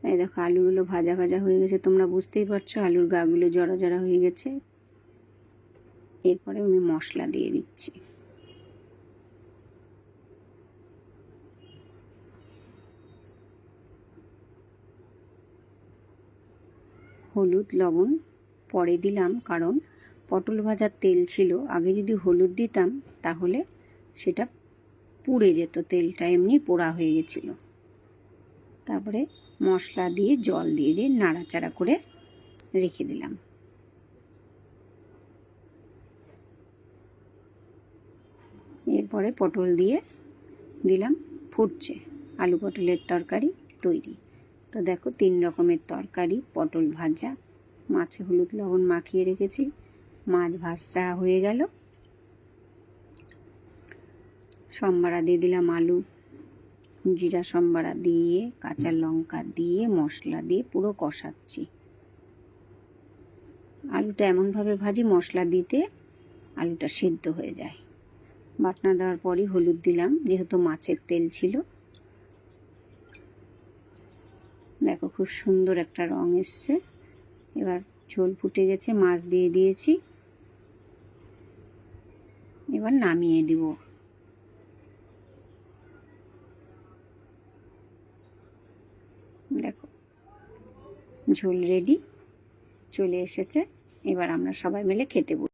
এই দেখো আলুগুলো ভাজা ভাজা হয়ে গেছে, তোমরা বুঝতেই পারছো আলুর গাগুলো জড়া জড়া হয়ে গেছে। এরপরে আমি মশলা দিয়ে দিচ্ছি। হলুদ লবণ পরে দিলাম, কারণ পটল ভাজার তেল ছিল। আগে যদি হলুদ দিতাম তাহলে সেটা পুড়ে যেত, তেলটা এমনি পোড়া হয়ে গেছিল। তারপরে মশলা দিয়ে জল দিয়ে নাড়াচাড়া করে রেখে দিলাম। এরপরে পটল দিয়ে দিলাম, ফুটছে। আলু পটলের তরকারি তৈরি। তো দেখো 3 রকমের তরকারি, পটল ভাজা, মাছে হলুদ লবণ মাখিয়ে রেখেছি, মাছ ভাজা হয়ে গেল, সম্বারা দিয়ে দিলাম, আলু জিরা সম্বারা দিয়ে কাঁচা লঙ্কা দিয়ে মশলা দিয়ে পুরো কষাচ্ছি। আলুটা এমনভাবে ভাজি মশলা দিতে আলুটা সিদ্ধ হয়ে যায়। বাটনা দেওয়ার পরই হলুদ দিলাম, যেহেতু মাছের তেল ছিল। দেখো খুব সুন্দর একটা রং এসছে। এবার ঝোল ফুটে গেছে, মাছ দিয়ে দিয়েছি, এবার নামিয়ে দিব। দেখো ঝোল রেডি চলে এসেছে। এবার আমরা সবাই মিলে খেতে বসি।